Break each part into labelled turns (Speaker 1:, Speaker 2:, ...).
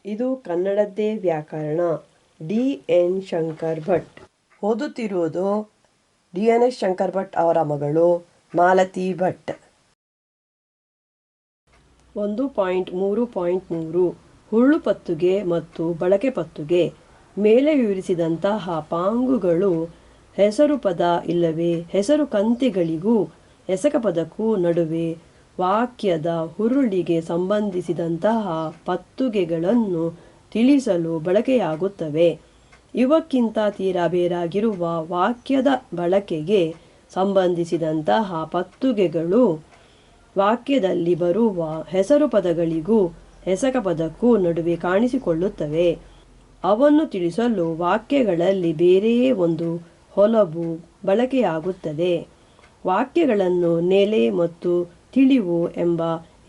Speaker 1: ಇದು ಕನ್ನಡದ್ದೇ ವ್ಯಾಕರಣ. ಡಿ.ಎನ್. ಶಂಕರ್ ಭಟ್. ಓದುತ್ತಿರುವುದು ಡಿ.ಎನ್.ಎಸ್. ಶಂಕರ್ ಭಟ್ ಅವರ ಮಗಳು ಮಾಲತಿ ಭಟ್. 1.3.3 ಹುಳ್ಳು ಪತ್ತುಗೆ ಮತ್ತು ಬಳಕೆ ಪತ್ತುಗೆ. ಮೇಲೆ ವಿವರಿಸಿದಂತಹ ಪಾಂಗುಗಳು ಹೆಸರು ಪದ ಇಲ್ಲವೇ ಹೆಸರು ಕಂತೆಗಳಿಗೂ ಎಸಕ ಪದಕ್ಕೂ ನಡುವೆ ವಾಕ್ಯದ ಹುರುಳಿಗೆ ಸಂಬಂಧಿಸಿದಂತಹ ಪತ್ತುಗೆಗಳನ್ನು ತಿಳಿಸಲು ಬಳಕೆಯಾಗುತ್ತವೆ. ಇವಕ್ಕಿಂತ ತೀರಾ ಬೇರಾಗಿರುವ ವಾಕ್ಯದ ಬಳಕೆಗೆ ಸಂಬಂಧಿಸಿದಂತಹ ಪತ್ತುಗೆಗಳು ವಾಕ್ಯದಲ್ಲಿ ಬರುವ ಹೆಸರು ಪದಗಳಿಗೂ ಎಸಕ ಪದಕ್ಕೂ ನಡುವೆ ಕಾಣಿಸಿಕೊಳ್ಳುತ್ತವೆ. ಅವನ್ನು ತಿಳಿಸಲು ವಾಕ್ಯಗಳಲ್ಲಿ ಬೇರೆಯೇ ಒಂದು ಹೊಲಬು ಬಳಕೆಯಾಗುತ್ತದೆ. ವಾಕ್ಯಗಳನ್ನು ನೆಲೆ ಮತ್ತು ತಿಳಿವು ಎಂಬ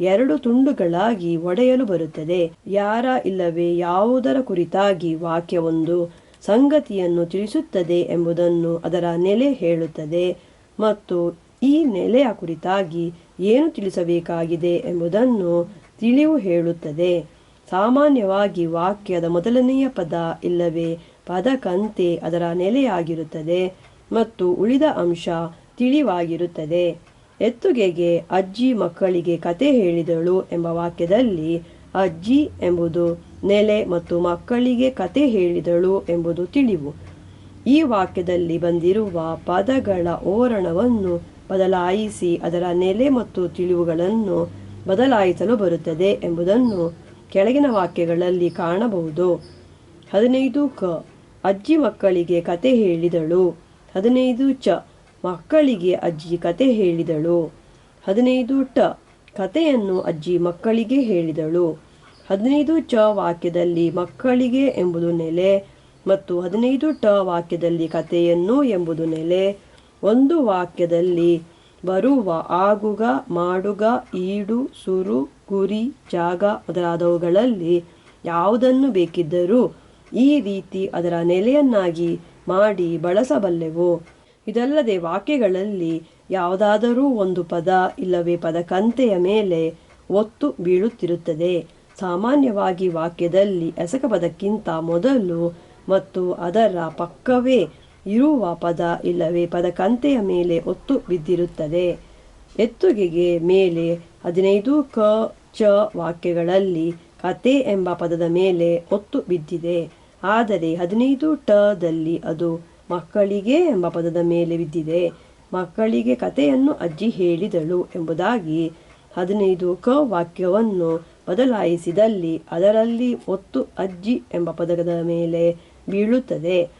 Speaker 1: ಎರಡು ತುಂಡುಗಳಾಗಿ ಒಡೆಯಲು ಬರುತ್ತದೆ. ಯಾರ ಇಲ್ಲವೇ ಯಾವುದರ ಕುರಿತಾಗಿ ವಾಕ್ಯವೊಂದು ಸಂಗತಿಯನ್ನು ತಿಳಿಸುತ್ತದೆ ಎಂಬುದನ್ನು ಅದರ ನೆಲೆ ಹೇಳುತ್ತದೆ ಮತ್ತು ಈ ನೆಲೆಯ ಕುರಿತಾಗಿ ಏನು ತಿಳಿಸಬೇಕಾಗಿದೆ ಎಂಬುದನ್ನು ತಿಳಿವು ಹೇಳುತ್ತದೆ. ಸಾಮಾನ್ಯವಾಗಿ ವಾಕ್ಯದ ಮೊದಲನೆಯ ಪದ ಇಲ್ಲವೇ ಪದಕಂತೆ ಅದರ ನೆಲೆಯಾಗಿರುತ್ತದೆ ಮತ್ತು ಉಳಿದ ಅಂಶ ತಿಳಿವಾಗಿರುತ್ತದೆ. ಎತ್ತುಗೆಗೆ ಅಜ್ಜಿ ಮಕ್ಕಳಿಗೆ ಕತೆ ಹೇಳಿದಳು ಎಂಬ ವಾಕ್ಯದಲ್ಲಿ ಅಜ್ಜಿ ಎಂಬುದು ನೆಲೆ ಮತ್ತು ಮಕ್ಕಳಿಗೆ ಕತೆ ಹೇಳಿದಳು ಎಂಬುದು ತಿಳಿವು. ಈ ವಾಕ್ಯದಲ್ಲಿ ಬಂದಿರುವ ಪದಗಳ ಓರಣವನ್ನು ಬದಲಾಯಿಸಿ ಅದರ ನೆಲೆ ಮತ್ತು ತಿಳಿವುಗಳನ್ನು ಬದಲಾಯಿಸಲು ಬರುತ್ತದೆ ಎಂಬುದನ್ನು ಕೆಳಗಿನ ವಾಕ್ಯಗಳಲ್ಲಿ ಕಾಣಬಹುದು. 15 ಕ ಅಜ್ಜಿ ಮಕ್ಕಳಿಗೆ ಕತೆ ಹೇಳಿದಳು. 15 ಚ ಮಕ್ಕಳಿಗೆ ಅಜ್ಜಿ ಕತೆ ಹೇಳಿದಳು. 15 ಟ ಕತೆಯನ್ನು ಅಜ್ಜಿ ಮಕ್ಕಳಿಗೆ ಹೇಳಿದಳು. 15 ಚ ವಾಕ್ಯದಲ್ಲಿ ಮಕ್ಕಳಿಗೆ ಎಂಬುದು ನೆಲೆ ಮತ್ತು 15 ಟ ವಾಕ್ಯದಲ್ಲಿ ಕತೆಯನ್ನು ಎಂಬುದು ನೆಲೆ. ಒಂದು ವಾಕ್ಯದಲ್ಲಿ ಬರುವ ಆಗುಗ, ಮಾಡುಗ, ಈಡು, ಸುರು, ಗುರಿ, ಜಾಗ ಮೊದಲಾದವುಗಳಲ್ಲಿ ಯಾವುದನ್ನು ಬೇಕಿದ್ದರೂ ಈ ರೀತಿ ಅದರ ನೆಲೆಯನ್ನಾಗಿ ಮಾಡಿ ಬಳಸಬಲ್ಲೆವು. ಇದಲ್ಲದೆ ವಾಕ್ಯಗಳಲ್ಲಿ ಯಾವುದಾದರೂ ಒಂದು ಪದ ಇಲ್ಲವೇ ಪದಕಂತೆಯ ಮೇಲೆ ಒತ್ತು ಬೀಳುತ್ತಿರುತ್ತದೆ. ಸಾಮಾನ್ಯವಾಗಿ ವಾಕ್ಯದಲ್ಲಿ ಎಸಕ ಪದಕ್ಕಿಂತ ಮೊದಲು ಮತ್ತು ಅದರ ಪಕ್ಕವೇ ಇರುವ ಪದ ಇಲ್ಲವೇ ಪದಕಂತೆಯ ಮೇಲೆ ಒತ್ತು ಬಿದ್ದಿರುತ್ತದೆ. ಎತ್ತುಗೆಗೆ ಮೇಲೆ 15 ಕ ಚ ವಾಕ್ಯಗಳಲ್ಲಿ ಕತೆ ಎಂಬ ಪದದ ಮೇಲೆ ಒತ್ತು ಬಿದ್ದಿದೆ. ಆದರೆ 15 ಟದಲ್ಲಿ ಅದು ಮಕ್ಕಳಿಗೆ ಎಂಬ ಪದದ ಮೇಲೆ ಬಿದ್ದಿದೆ. ಮಕ್ಕಳಿಗೆ ಕತೆಯನ್ನು ಅಜ್ಜಿ ಹೇಳಿದಳು ಎಂಬುದಾಗಿ 15 ಕ ವಾಕ್ಯವನ್ನು ಬದಲಾಯಿಸಿದಲ್ಲಿ ಅದರಲ್ಲಿ ಒತ್ತು ಅಜ್ಜಿ ಎಂಬ ಪದದ ಮೇಲೆ ಬೀಳುತ್ತದೆ.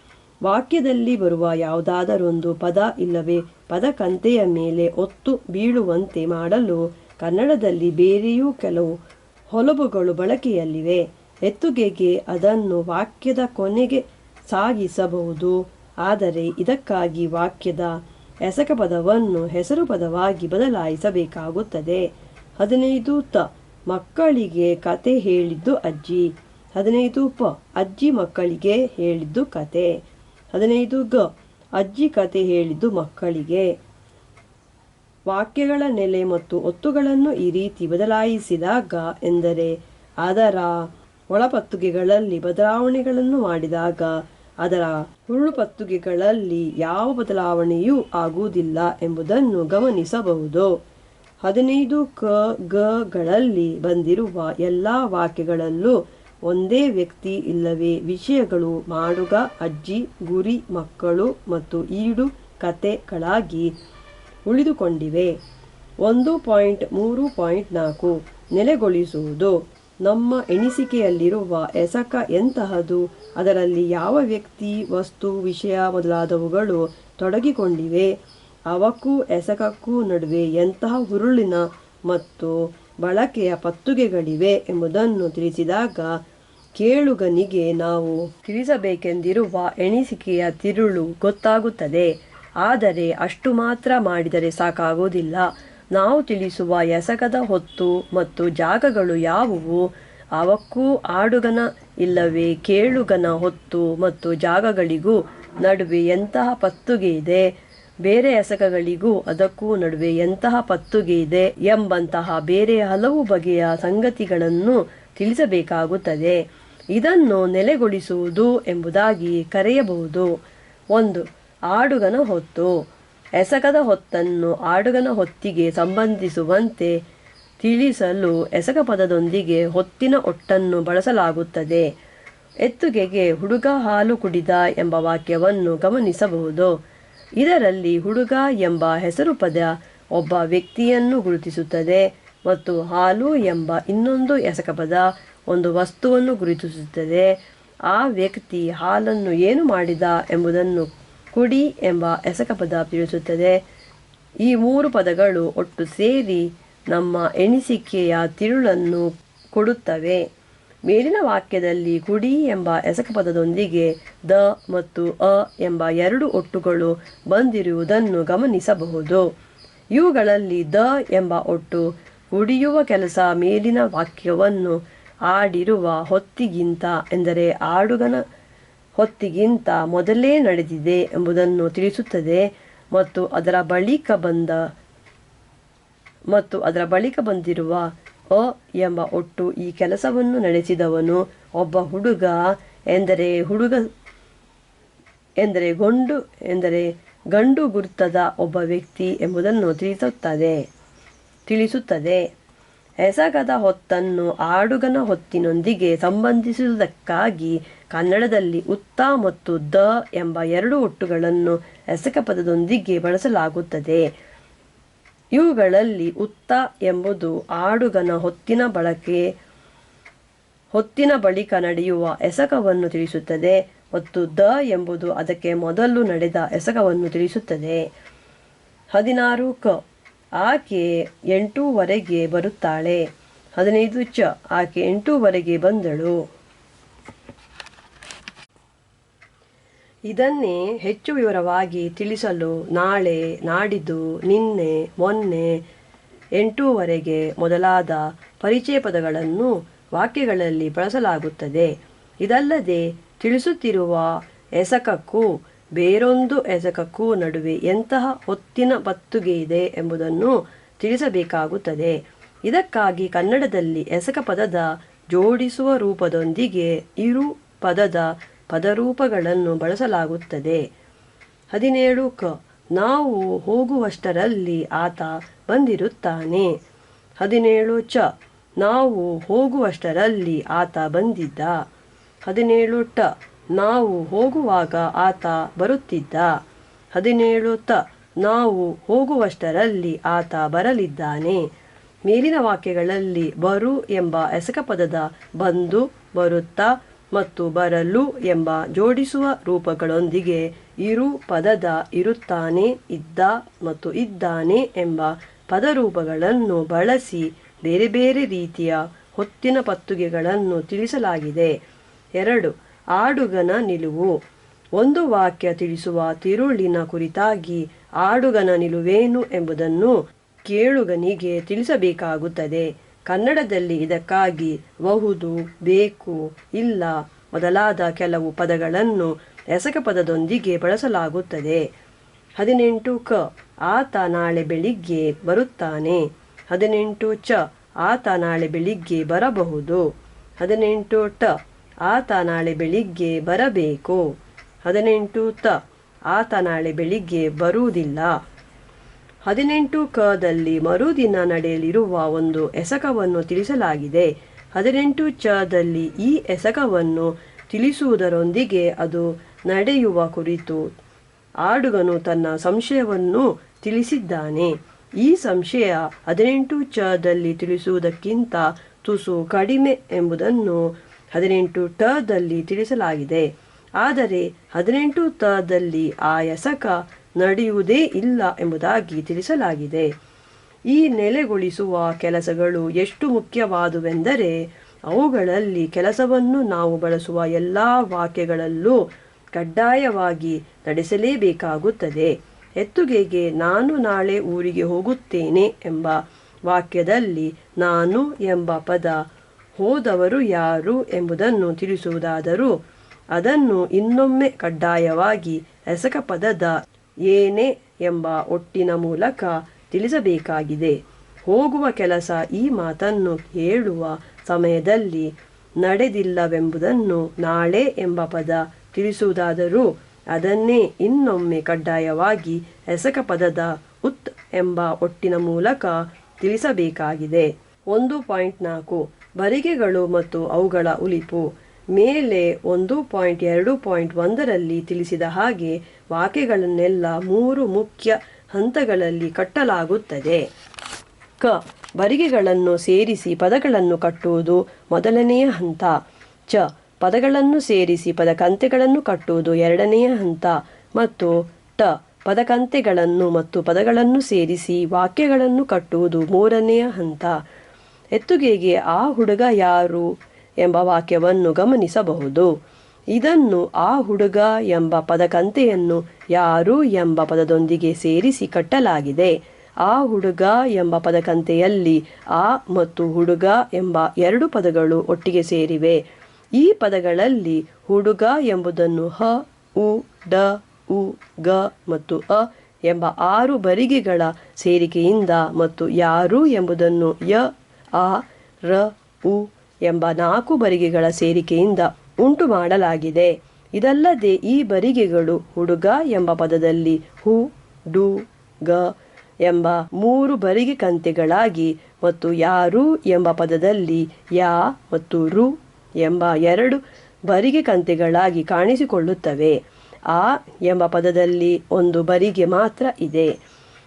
Speaker 1: ವಾಕ್ಯದಲ್ಲಿ ಬರುವ ಯಾವುದಾದರೊಂದು ಪದ ಇಲ್ಲವೇ ಪದಕಂತೆಯ ಮೇಲೆ ಒತ್ತು ಬೀಳುವಂತೆ ಮಾಡಲು ಕನ್ನಡದಲ್ಲಿ ಬೇರೆಯೂ ಕೆಲವು ಹೊಲಬುಗಳು ಬಳಕೆಯಲ್ಲಿವೆ. ಎತ್ತುಗೆಗೆ ಅದನ್ನು ವಾಕ್ಯದ ಕೊನೆಗೆ ಸಾಗಿಸಬಹುದು. ಆದರೆ ಇದಕ್ಕಾಗಿ ವಾಕ್ಯದ ಎಸಕ ಪದವನ್ನು ಹೆಸರು ಪದವಾಗಿ ಬದಲಾಯಿಸಬೇಕಾಗುತ್ತದೆ. 15 ತ ಮಕ್ಕಳಿಗೆ ಕತೆ ಹೇಳಿದ್ದು ಅಜ್ಜಿ. 15 ಪ ಅಜ್ಜಿ ಮಕ್ಕಳಿಗೆ ಹೇಳಿದ್ದು ಕತೆ. 15 ಗ ಅಜ್ಜಿ ಕತೆ ಹೇಳಿದ್ದು ಮಕ್ಕಳಿಗೆ. ವಾಕ್ಯಗಳ ನೆಲೆ ಮತ್ತು ಒತ್ತುಗಳನ್ನು ಈ ರೀತಿ ಬದಲಾಯಿಸಿದಾಗ ಎಂದರೆ ಅದರ ಒಳಪತ್ತುಗೆಗಳಲ್ಲಿ ಬದಲಾವಣೆಗಳನ್ನು ಮಾಡಿದಾಗ ಅದರ ಹುರುಳುಪತ್ತುಗೆಗಳಲ್ಲಿ ಯಾವ ಬದಲಾವಣೆಯೂ ಆಗುವುದಿಲ್ಲ ಎಂಬುದನ್ನು ಗಮನಿಸಬಹುದು. 15 ಕ ಗಗಳಲ್ಲಿ ಬಂದಿರುವ ಎಲ್ಲ ವಾಕ್ಯಗಳಲ್ಲೂ ಒಂದೇ ವ್ಯಕ್ತಿ ಇಲ್ಲವೇ ವಿಷಯಗಳು ಮಾಡುಗ, ಅಜ್ಜಿ, ಗುರಿ, ಮಕ್ಕಳು ಮತ್ತು ಈಡು ಕತೆಗಳಾಗಿ ಉಳಿದುಕೊಂಡಿವೆ. 1.3.4 ನೆಲೆಗೊಳಿಸುವುದು. ನಮ್ಮ ಎಣಿಸಿಕೆಯಲ್ಲಿರುವ ಎಸಕ ಎಂತಹದು, ಅದರಲ್ಲಿ ಯಾವ ವ್ಯಕ್ತಿ, ವಸ್ತು, ವಿಷಯ ಮೊದಲಾದವುಗಳು ತೊಡಗಿಕೊಂಡಿವೆ, ಅವಕ್ಕೂ ಎಸಕಕ್ಕೂ ನಡುವೆ ಎಂತಹ ಹುರುಳಿನ ಮತ್ತು ಬಳಕೆಯ ಪತ್ತುಗೆಗಳಿವೆ ಎಂಬುದನ್ನು ತಿಳಿಸಿದಾಗ ಕೇಳುಗನಿಗೆ ನಾವು ತಿಳಿಸಬೇಕೆಂದಿರುವ ಎಣಿಸಿಕೆಯ ತಿರುಳು ಗೊತ್ತಾಗುತ್ತದೆ. ಆದರೆ ಅಷ್ಟು ಮಾತ್ರ ಮಾಡಿದರೆ ಸಾಕಾಗುವುದಿಲ್ಲ. ನಾವು ತಿಳಿಸುವ ಎಸಕದ ಹೊತ್ತು ಮತ್ತು ಜಾಗಗಳು ಯಾವುವು, ಅವಕ್ಕೂ ಆಡುಗನ ಇಲ್ಲವೇ ಕೇಳುಗನ ಹೊತ್ತು ಮತ್ತು ಜಾಗಗಳಿಗೂ ನಡುವೆ ಎಂತಹ ಪತ್ತುಗೆ ಇದೆ, ಬೇರೆ ಎಸಕಗಳಿಗೂ ಅದಕ್ಕೂ ನಡುವೆ ಎಂತಹ ಪತ್ತುಗೆ ಇದೆ ಎಂಬಂತಹ ಬೇರೆ ಹಲವು ಬಗೆಯ ಸಂಗತಿಗಳನ್ನು ತಿಳಿಸಬೇಕಾಗುತ್ತದೆ. ಇದನ್ನು ನೆಲೆಗೊಳಿಸುವುದು ಎಂಬುದಾಗಿ ಕರೆಯಬಹುದು. 1. ಆಡುಗನ ಹೊತ್ತು. ಎಸಕದ ಹೊತ್ತನ್ನು ಆಡುಗನ ಹೊತ್ತಿಗೆ ಸಂಬಂಧಿಸುವಂತೆ ತಿಳಿಸಲು ಎಸಕ ಪದದೊಂದಿಗೆ ಹೊತ್ತಿನ ಒಟ್ಟನ್ನು ಬಳಸಲಾಗುತ್ತದೆ. ಎತ್ತುಗೆಗೆ ಹುಡುಗ ಹಾಲು ಕುಡಿದ ಎಂಬ ವಾಕ್ಯವನ್ನು ಗಮನಿಸಬಹುದು. ಇದರಲ್ಲಿ ಹುಡುಗ ಎಂಬ ಹೆಸರು ಪದ ಒಬ್ಬ ವ್ಯಕ್ತಿಯನ್ನು ಗುರುತಿಸುತ್ತದೆ ಮತ್ತು ಹಾಲು ಎಂಬ ಇನ್ನೊಂದು ಎಸಕ ಪದ ಒಂದು ವಸ್ತುವನ್ನು ಗುರುತಿಸುತ್ತದೆ. ಆ ವ್ಯಕ್ತಿ ಹಾಲನ್ನು ಏನು ಮಾಡಿದ ಎಂಬುದನ್ನು ಕುಡಿ ಎಂಬ ಎಸಕ ಪದ ತಿಳಿಸುತ್ತದೆ. ಈ 3 ಪದಗಳು ಒಟ್ಟು ಸೇರಿ ನಮ್ಮ ಎಣಿಸಿಕೆಯ ತಿರುಳನ್ನು ಕೊಡುತ್ತವೆ. ಮೇಲಿನ ವಾಕ್ಯದಲ್ಲಿ ಕುಡಿ ಎಂಬ ಎಸಕ ಪದದೊಂದಿಗೆ ದ ಮತ್ತು ಅ ಎಂಬ 2 ಒಟ್ಟುಗಳು ಬಂದಿರುವುದನ್ನು ಗಮನಿಸಬಹುದು. ಇವುಗಳಲ್ಲಿ ದ ಎಂಬ ಒಟ್ಟು ಕುಡಿಯುವ ಕೆಲಸ ಮೇಲಿನ ವಾಕ್ಯವನ್ನು ಆಡಿರುವ ಹೊತ್ತಿಗಿಂತ ಎಂದರೆ ಆಡುಗನ ಹೊತ್ತಿಗಿಂತ ಮೊದಲೇ ನಡೆದಿದೆ ಎಂಬುದನ್ನು ತಿಳಿಸುತ್ತದೆ ಮತ್ತು ಅದರ ಬಳಿಕ ಬಂದಿರುವ ಅ ಎಂಬ ಒಟ್ಟು ಈ ಕೆಲಸವನ್ನು ನಡೆಸಿದವನು ಒಬ್ಬ ಹುಡುಗ ಎಂದರೆ ಗಂಡು ಗುರುತದ ಒಬ್ಬ ವ್ಯಕ್ತಿ ಎಂಬುದನ್ನು ತಿಳಿಸುತ್ತದೆ. ಎಸಗದ ಹೊತ್ತನ್ನು ಆಡುಗನ ಹೊತ್ತಿನೊಂದಿಗೆ ಸಂಬಂಧಿಸುವುದಕ್ಕಾಗಿ ಕನ್ನಡದಲ್ಲಿ ಉತ್ತ ಮತ್ತು ದ ಎಂಬ 2 ಒಟ್ಟುಗಳನ್ನು ಎಸಕ ಪದದೊಂದಿಗೆ ಬಳಸಲಾಗುತ್ತದೆ. ಇವುಗಳಲ್ಲಿ ಉತ್ತ ಎಂಬುದು ಆಡುಗನ ಹೊತ್ತಿನ ಬಳಿಕ ನಡೆಯುವ ಎಸಕವನ್ನು ತಿಳಿಸುತ್ತದೆ ಮತ್ತು ದ ಎಂಬುದು ಅದಕ್ಕೆ ಮೊದಲು ನಡೆದ ಎಸಕವನ್ನು ತಿಳಿಸುತ್ತದೆ. 16 ಕ. ಆಕೆ 8:15 ಬರುತ್ತಾಳೆ. 15 ಚ. ಆಕೆ 8:15 ಬಂದಳು. ಇದನ್ನೇ ಹೆಚ್ಚು ವಿವರವಾಗಿ ತಿಳಿಸಲು ನಾಳೆ, ನಾಡಿದ್ದು, ನಿನ್ನೆ, ಮೊನ್ನೆ, 8:15 ಮೊದಲಾದ ಪರಿಚಯ ಪದಗಳನ್ನು ವಾಕ್ಯಗಳಲ್ಲಿ ಬಳಸಲಾಗುತ್ತದೆ. ಇದಲ್ಲದೆ ತಿಳಿಸುತ್ತಿರುವ ಎಸಕಕ್ಕೂ ಬೇರೊಂದು ಎಸಕಕ್ಕೂ ನಡುವೆ ಎಂತಹ ಹೊತ್ತಿನ ಪತ್ತುಗೆ ಇದೆ ಎಂಬುದನ್ನು ತಿಳಿಸಬೇಕಾಗುತ್ತದೆ. ಇದಕ್ಕಾಗಿ ಕನ್ನಡದಲ್ಲಿ ಎಸಕ ಪದದ ಜೋಡಿಸುವ ರೂಪದೊಂದಿಗೆ ಇರು ಪದದ ಪದರೂಪಗಳನ್ನು ಬಳಸಲಾಗುತ್ತದೆ. 17 ಕ. ನಾವು ಹೋಗುವಷ್ಟರಲ್ಲಿ ಆತ ಬಂದಿರುತ್ತಾನೆ. 17 ಚ. ನಾವು ಹೋಗುವಷ್ಟರಲ್ಲಿ ಆತ ಬಂದಿದ್ದ. 17 ಟ. ನಾವು ಹೋಗುವಾಗ ಆತ ಬರುತ್ತಿದ್ದ. 17 ತ. ನಾವು ಹೋಗುವಷ್ಟರಲ್ಲಿ ಆತ ಬರಲಿದ್ದಾನೆ. ಮೇಲಿನ ವಾಕ್ಯಗಳಲ್ಲಿ ಬರು ಎಂಬ ಎಸಕ ಪದದ ಬಂದು, ಬರುತ್ತಾ ಮತ್ತು ಬರಲು ಎಂಬ ಜೋಡಿಸುವ ರೂಪಗಳೊಂದಿಗೆ ಇರು ಪದದ ಇರುತ್ತಾನೆ, ಇದ್ದ ಮತ್ತು ಇದ್ದಾನೆ ಎಂಬ ಪದರೂಪಗಳನ್ನು ಬಳಸಿ ಬೇರೆ ಬೇರೆ ರೀತಿಯ ಹೊತ್ತಿನ ಪತ್ತುಗೆಗಳನ್ನು ತಿಳಿಸಲಾಗಿದೆ. 2. ಆಡುಗನ ನಿಲುವು. ಒಂದು ವಾಕ್ಯ ತಿಳಿಸುವ ತಿರುಳಿನ ಕುರಿತಾಗಿ ಆಡುಗನ ನಿಲುವೇನು ಎಂಬುದನ್ನು ಕೇಳುಗನಿಗೆ ತಿಳಿಸಬೇಕಾಗುತ್ತದೆ. ಕನ್ನಡದಲ್ಲಿ ಇದಕ್ಕಾಗಿ ಬಹುದು, ಬೇಕು, ಇಲ್ಲ ಮೊದಲಾದ ಕೆಲವು ಪದಗಳನ್ನು ಎಸಕ ಪದದೊಂದಿಗೆ ಬಳಸಲಾಗುತ್ತದೆ. 18 ಕ. ಆತ ನಾಳೆ ಬೆಳಿಗ್ಗೆ ಬರುತ್ತಾನೆ. 18 ಚ. ಆತ ನಾಳೆ ಬೆಳಿಗ್ಗೆ ಬರಬಹುದು. 18 ಟ. ಆತ ನಾಳೆ ಬೆಳಿಗ್ಗೆ ಬರಬೇಕು. 18 ತ. ಆತ ನಾಳೆ ಬೆಳಿಗ್ಗೆ ಬರುವುದಿಲ್ಲ. 18 ಕದಲ್ಲಿ ಮರುದಿನ ನಡೆಯಲಿರುವ ಒಂದು ಎಸಕವನ್ನು ತಿಳಿಸಲಾಗಿದೆ. 18 ಚದಲ್ಲಿ ಈ ಎಸಕವನ್ನು ತಿಳಿಸುವುದರೊಂದಿಗೆ ಅದು ನಡೆಯುವ ಕುರಿತು ಆಡುಗನು ತನ್ನ ಸಂಶಯವನ್ನು ತಿಳಿಸಿದ್ದಾನೆ. ಈ ಸಂಶಯ 18 ಚದಲ್ಲಿ ತಿಳಿಸುವುದಕ್ಕಿಂತ ತುಸು ಕಡಿಮೆ ಎಂಬುದನ್ನು 18 ಟದಲ್ಲಿ ತಿಳಿಸಲಾಗಿದೆ. ಆದರೆ 18 ತದಲ್ಲಿ ಆ ಎಸಕ ನಡೆಯುವುದೇ ಇಲ್ಲ ಎಂಬುದಾಗಿ ತಿಳಿಸಲಾಗಿದೆ. ಈ ನೆಲೆಗೊಳಿಸುವ ಕೆಲಸಗಳು ಎಷ್ಟು ಮುಖ್ಯವಾದುವೆಂದರೆ ಅವುಗಳಲ್ಲಿ ಕೆಲಸವನ್ನು ನಾವು ಬಳಸುವ ಎಲ್ಲ ವಾಕ್ಯಗಳಲ್ಲೂ ಕಡ್ಡಾಯವಾಗಿ ನಡೆಸಲೇಬೇಕಾಗುತ್ತದೆ. ಎತ್ತುಗೆಗೆ ನಾನು ನಾಳೆ ಊರಿಗೆ ಹೋಗುತ್ತೇನೆ ಎಂಬ ವಾಕ್ಯದಲ್ಲಿ ನಾನು ಎಂಬ ಪದ ಹೋದವರು ಯಾರು ಎಂಬುದನ್ನು ತಿಳಿಸುವುದಾದರೂ ಅದನ್ನು ಇನ್ನೊಮ್ಮೆ ಕಡ್ಡಾಯವಾಗಿ ಎಸಕ ಪದದ ಏನೇ ಎಂಬ ಒಟ್ಟಿನ ಮೂಲಕ ತಿಳಿಸಬೇಕಾಗಿದೆ. ಹೋಗುವ ಕೆಲಸ ಈ ಮಾತನ್ನು ಹೇಳುವ ಸಮಯದಲ್ಲಿ ನಡೆದಿಲ್ಲವೆಂಬುದನ್ನು ನಾಳೆ ಎಂಬ ಪದ ತಿಳಿಸುವುದಾದರೂ ಅದನ್ನೇ ಇನ್ನೊಮ್ಮೆ ಕಡ್ಡಾಯವಾಗಿ ಎಸಕ ಪದದ ಉತ್ ಎಂಬ ಒಟ್ಟಿನ ಮೂಲಕ ತಿಳಿಸಬೇಕಾಗಿದೆ. 1.4 ಬರಿಗೆಗಳು ಮತ್ತು ಅವುಗಳ ಉಲಿಪು. ಮೇಲೆ 1.2.1ರಲ್ಲಿ ತಿಳಿಸಿದ ಹಾಗೆ ವಾಕ್ಯಗಳನ್ನೆಲ್ಲ 3 ಮುಖ್ಯ ಹಂತಗಳಲ್ಲಿ ಕಟ್ಟಲಾಗುತ್ತದೆ. ಕ. ಬರಿಗೆಗಳನ್ನು ಸೇರಿಸಿ ಪದಗಳನ್ನು ಕಟ್ಟುವುದು ಮೊದಲನೆಯ ಹಂತ. ಚ. ಪದಗಳನ್ನು ಸೇರಿಸಿ ಪದಕಂತೆಗಳನ್ನು ಕಟ್ಟುವುದು ಎರಡನೆಯ ಹಂತ. ಮತ್ತು ಟ. ಪದಕಂತೆಗಳನ್ನು ಮತ್ತು ಪದಗಳನ್ನು ಸೇರಿಸಿ ವಾಕ್ಯಗಳನ್ನು ಕಟ್ಟುವುದು ಮೂರನೆಯ ಹಂತ. ಎತ್ತುಗೆಗೆ ಆ ಹುಡುಗ ಯಾರು ಎಂಬ ವಾಕ್ಯವನ್ನು ಗಮನಿಸಬಹುದು. ಇದನ್ನು ಆ ಹುಡುಗ ಎಂಬ ಪದಕಂತೆಯನ್ನು ಯಾರು ಎಂಬ ಪದದೊಂದಿಗೆ ಸೇರಿಸಿ ಕಟ್ಟಲಾಗಿದೆ. ಆ ಹುಡುಗ ಎಂಬ ಪದಕಂತೆಯಲ್ಲಿ ಆ ಮತ್ತು ಹುಡುಗ ಎಂಬ 2 ಪದಗಳು ಒಟ್ಟಿಗೆ ಸೇರಿವೆ. ಈ ಪದಗಳಲ್ಲಿ ಹುಡುಗ ಎಂಬುದನ್ನು ಹ, ಉ, ಡ, ಉ, ಗ ಮತ್ತು ಅ ಎಂಬ 6 ಬರಿಗೆಗಳ ಸೇರಿಕೆಯಿಂದ ಮತ್ತು ಯಾರು ಎಂಬುದನ್ನು ಯ, ಆ, ರ, ಉ ಎಂಬ 4 ಬರಿಗೆಗಳ ಸೇರಿಕೆಯಿಂದ ಉಂಟು ಮಾಡಲಾಗಿದೆ. ಇದಲ್ಲದೆ ಈ ಬರಿಗೆಗಳು ಹುಡುಗ ಎಂಬ ಪದದಲ್ಲಿ ಹು, ಡು, ಗ ಎಂಬ 3 ಬರಿಗೆ ಕಂತೆಗಳಾಗಿ ಮತ್ತು ಯಾರು ಎಂಬ ಪದದಲ್ಲಿ ಯಾ ಮತ್ತು ರು ಎಂಬ 2 ಬರಿಗೆ ಕಂತೆಗಳಾಗಿ ಕಾಣಿಸಿಕೊಳ್ಳುತ್ತವೆ. ಆ ಎಂಬ ಪದದಲ್ಲಿ 1 ಬರಿಗೆ ಮಾತ್ರ ಇದೆ.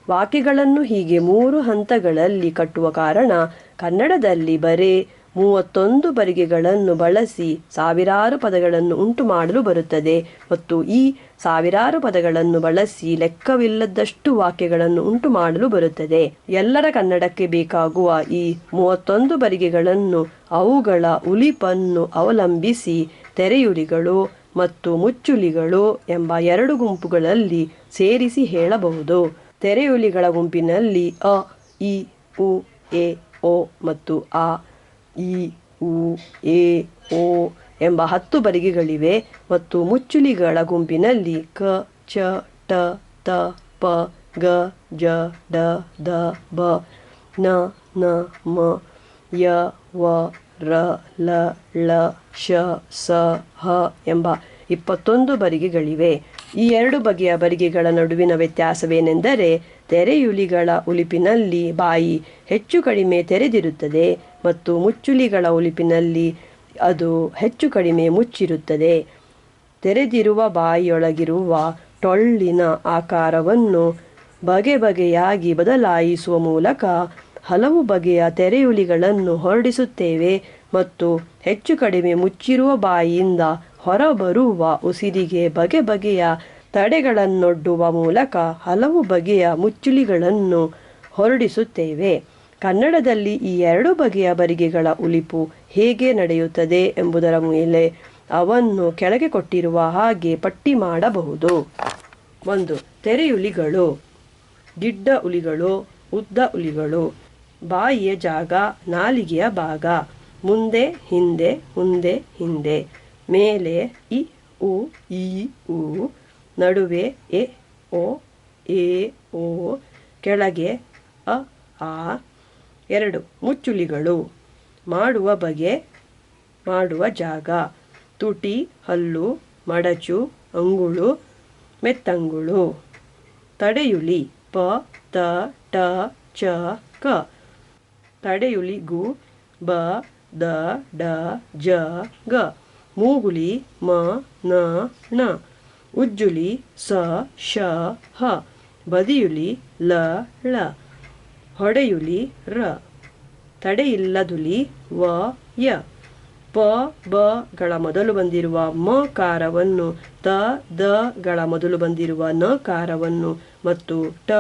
Speaker 1: ವಾಕ್ಯಗಳನ್ನು ಹೀಗೆ 3 ಹಂತಗಳಲ್ಲಿ ಕಟ್ಟುವ ಕಾರಣ ಕನ್ನಡದಲ್ಲಿ ಬರೇ 31 ಬರಿಗೆಗಳನ್ನು ಬಳಸಿ ಸಾವಿರಾರು ಪದಗಳನ್ನು ಉಂಟು ಮಾಡಲು ಬರುತ್ತದೆ ಮತ್ತು ಈ ಸಾವಿರಾರು ಪದಗಳನ್ನು ಬಳಸಿ ಲೆಕ್ಕವಿಲ್ಲದಷ್ಟು ವಾಕ್ಯಗಳನ್ನು ಉಂಟು ಮಾಡಲು ಬರುತ್ತದೆ. ಎಲ್ಲರ ಕನ್ನಡಕ್ಕೆ ಬೇಕಾಗುವ ಈ 31 ಬರಿಗೆಗಳನ್ನು ಅವುಗಳ ಉಲಿಪನ್ನು ಅವಲಂಬಿಸಿ ತೆರೆಯುಲಿಗಳು ಮತ್ತು ಮುಚ್ಚುಲಿಗಳು ಎಂಬ 2 ಗುಂಪುಗಳಲ್ಲಿ ಸೇರಿಸಿ ಹೇಳಬಹುದು. ತೆರೆಯುಲಿಗಳ ಗುಂಪಿನಲ್ಲಿ ಅ, ಇ, ಉ, ಎ, ಓ ಮತ್ತು ಆ, ಇ, ಉ, ಎ, ಓ ಎಂಬ 10 ಬರಿಗೆಗಳಿವೆ ಮತ್ತು ಮುಚ್ಚುಲಿಗಳ ಗುಂಪಿನಲ್ಲಿ ಕ, ಚ, ಟ, ತ, ಪ, ಗ, ಜ, ಡ, ದ, ಬ, ನ, ನ, ಮ, ಯ, ವ, ರ, ಲ, ಳ, ಶ, ಸ, ಹ ಎಂಬ 21 ಬರಿಗೆಗಳಿವೆ. ಈ 2 ಬಗೆಯ ಬರಿಗೆಗಳ ನಡುವಿನ ವ್ಯತ್ಯಾಸವೇನೆಂದರೆ ತೆರೆಯುಲಿಗಳ ಉಲಿಪಿನಲ್ಲಿ ಬಾಯಿ ಹೆಚ್ಚು ಕಡಿಮೆ ತೆರೆದಿರುತ್ತದೆ ಮತ್ತು ಮುಚ್ಚುಲಿಗಳ ಉಲಿಪಿನಲ್ಲಿ ಅದು ಹೆಚ್ಚು ಕಡಿಮೆ ಮುಚ್ಚಿರುತ್ತದೆ. ತೆರೆದಿರುವ ಬಾಯಿಯೊಳಗಿರುವ ಟೊಳ್ಳಿನ ಆಕಾರವನ್ನು ಬಗೆ ಬಗೆಯಾಗಿ ಬದಲಾಯಿಸುವ ಮೂಲಕ ಹಲವು ಬಗೆಯ ತೆರೆಯುಲಿಗಳನ್ನು ಹೊರಡಿಸುತ್ತೇವೆ ಮತ್ತು ಹೆಚ್ಚು ಕಡಿಮೆ ಮುಚ್ಚಿರುವ ಬಾಯಿಯಿಂದ ಹೊರಬರುವ ಉಸಿರಿಗೆ ಬಗೆ ಬಗೆಯ ತಡೆಗಳನ್ನೊಡ್ಡುವ ಮೂಲಕ ಹಲವು ಬಗೆಯ ಮುಚ್ಚುಲಿಗಳನ್ನು ಹೊರಡಿಸುತ್ತೇವೆ. ಕನ್ನಡದಲ್ಲಿ ಈ 2 ಬಗೆಯ ಬರಿಗೆಗಳ ಉಲಿಪು ಹೇಗೆ ನಡೆಯುತ್ತದೆ ಎಂಬುದರ ಮೇಲೆ ಅವನ್ನು ಕೆಳಗೆ ಕೊಟ್ಟಿರುವ ಹಾಗೆ ಪಟ್ಟಿ ಮಾಡಬಹುದು. 1. ತೆರೆಯುಲಿಗಳು. ಗಿಡ್ಡ ಉಲಿಗಳು, ಉದ್ದ ಉಲಿಗಳು. ಬಾಯಿಯ ಜಾಗ, ನಾಲಿಗೆಯ ಭಾಗ. ಮುಂದೆ ಹಿಂದೆ, ಮುಂದೆ ಹಿಂದೆ. ಮೇಲೆ ಇ, ಉ, ಈ, ಉ. ನಡುವೆ ಎ, ಓ, ಎ, ಓ. ಕೆಳಗೆ ಅ, ಆ. 2. ಮುಚ್ಚುಲಿಗಳು. ಮಾಡುವ ಬಗೆ, ಮಾಡುವ ಜಾಗ. ತುಟಿ, ಹಲ್ಲು, ಮಡಚು, ಅಂಗುಳು, ಮೆತ್ತಂಗುಳು. ತಡೆಯುಲಿ. ಪ, ತ, ಟ, ಚ, ಕ. ತಡೆಯುಲಿ ಗು, ಬ, ದ, ಡ, ಜ, ಗ. ಮೂಗುಲಿ ಮ, ನ, ಣ. ಉಜ್ಜುಲಿ ಸ, ಶ, ಹ. ಬದಿಯುಲಿ ಲ, ಳ. ಹೊಡೆಯುಲಿ ರ. ತಡೆಯಿಲ್ಲದುಲಿ ವ, ಯ. ಪ, ಬ ಗಳ ಮೊದಲು ಬಂದಿರುವ ಮ ಕಾರವನ್ನು ತ, ದ ಗಳ ಮೊದಲು ಬಂದಿರುವ ನ ಕಾರವನ್ನು ಮತ್ತು ಟ,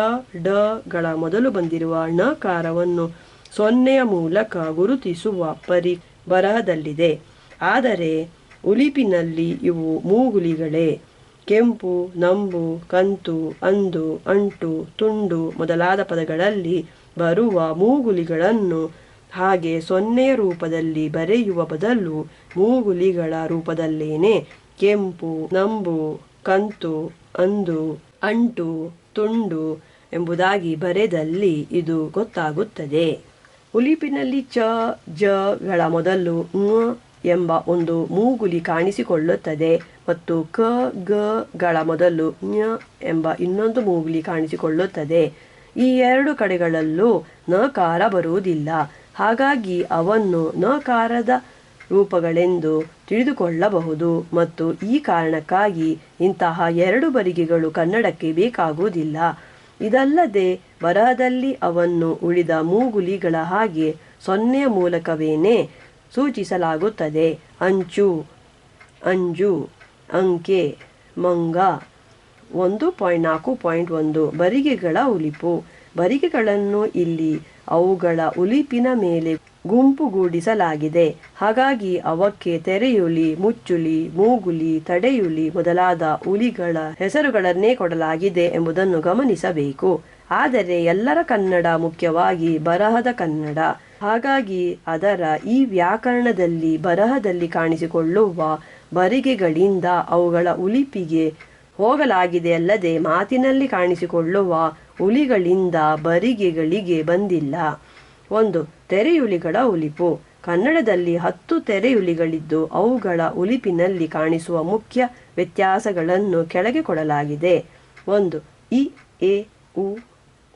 Speaker 1: ಡ ಗಳ ಮೊದಲು ಬಂದಿರುವ ಣ ಕಾರವನ್ನು 0ಯ ಮೂಲಕ ಗುರುತಿಸುವ ಪರಿ ಬರಹದಲ್ಲಿದೆ. ಆದರೆ ಉಲಿಪಿನಲ್ಲಿ ಇವು ಮೂಗುಲಿಗಳೇ. ಕೆಂಪು, ನಂಬು, ಕಂತು, ಅಂದು, ಅಂಟು, ತುಂಡು ಮೊದಲಾದ ಪದಗಳಲ್ಲಿ ಬರುವ ಮೂಗುಲಿಗಳನ್ನು ಹಾಗೆ 0ಯ ರೂಪದಲ್ಲಿ ಬರೆಯುವ ಬದಲು ಮೂಗುಲಿಗಳ ರೂಪದಲ್ಲೇನೆ ಕೆಂಪು, ನಂಬು, ಕಂತು, ಅಂದು, ಅಂಟು, ತುಂಡು ಎಂಬುದಾಗಿ ಬರೆದಲ್ಲಿ ಇದು ಗೊತ್ತಾಗುತ್ತದೆ. ಉಲಿಪಿನಲ್ಲಿ ಚ, ಜ ಗಳ ಮೊದಲು ಞ, ಎಂಬ ಒಂದು ಮೂಗುಲಿ ಕಾಣಿಸಿಕೊಳ್ಳುತ್ತದೆ ಮತ್ತು ಕ ಗ ಗಳ ಮೊದಲು ಞ ಎಂಬ ಇನ್ನೊಂದು ಮೂಗುಲಿ ಕಾಣಿಸಿಕೊಳ್ಳುತ್ತದೆ. ಈ ಎರಡು ಕಡೆಗಳಲ್ಲೂ ನಕಾರ ಬರುವುದಿಲ್ಲ. ಹಾಗಾಗಿ ಅವನ್ನು ನಕಾರದ ರೂಪಗಳೆಂದು ತಿಳಿದುಕೊಳ್ಳಬಹುದು ಮತ್ತು ಈ ಕಾರಣಕ್ಕಾಗಿ ಇಂತಹ ಎರಡು ಬರಿಗೆಗಳು ಕನ್ನಡಕ್ಕೆ ಬೇಕಾಗುವುದಿಲ್ಲ. ಇದಲ್ಲದೆ ಬರಹದಲ್ಲಿ ಅವನ್ನು ಉಳಿದ ಮೂಗುಲಿಗಳ ಹಾಗೆ ಸೊನ್ನೆಯ ಮೂಲಕವೇನೇ ಸೂಚಿಸಲಾಗುತ್ತದೆ. ಅಂಚು, ಅಂಜು, ಅಂಕೆ, ಮಂಗ. 1.4.1 ಬರಿಗೆಗಳ ಉಲಿಪು. ಬರಿಗೆಗಳನ್ನು ಇಲ್ಲಿ ಅವುಗಳ ಉಲಿಪಿನ ಮೇಲೆ ಗುಂಪುಗೂಡಿಸಲಾಗಿದೆ. ಹಾಗಾಗಿ ಅವಕ್ಕೆ ತೆರೆಯುಲಿ, ಮುಚ್ಚುಲಿ, ಮೂಗುಲಿ, ತಡೆಯುಲಿ ಮೊದಲಾದ ಉಲಿಗಳ ಹೆಸರುಗಳನ್ನೇ ಕೊಡಲಾಗಿದೆ ಎಂಬುದನ್ನು ಗಮನಿಸಬೇಕು. ಆದರೆ ಎಲ್ಲರ ಕನ್ನಡ ಮುಖ್ಯವಾಗಿ ಬರಹದ ಕನ್ನಡ. ಹಾಗಾಗಿ ಅದರ ಈ ವ್ಯಾಕರಣದಲ್ಲಿ ಬರಹದಲ್ಲಿ ಕಾಣಿಸಿಕೊಳ್ಳುವ ಬರಿಗೆಗಳಿಂದ ಅವುಗಳ ಉಲಿಪಿಗೆ ಹೋಗಲಾಗಿದೆ ಅಲ್ಲದೆ ಮಾತಿನಲ್ಲಿ ಕಾಣಿಸಿಕೊಳ್ಳುವ ಉಲಿಗಳಿಂದ ಬರಿಗೆಗಳಿಗೆ ಬಂದಿಲ್ಲ. 1. ತೆರೆಯುಲಿಗಳ ಉಲಿಪು. ಕನ್ನಡದಲ್ಲಿ 10 ತೆರೆಯುಲಿಗಳಿದ್ದು ಅವುಗಳ ಉಲಿಪಿನಲ್ಲಿ ಕಾಣಿಸುವ ಮುಖ್ಯ ವ್ಯತ್ಯಾಸಗಳನ್ನು ಕೆಳಗೆ ಕೊಡಲಾಗಿದೆ. 1. ಇ, ಎ, ಉ,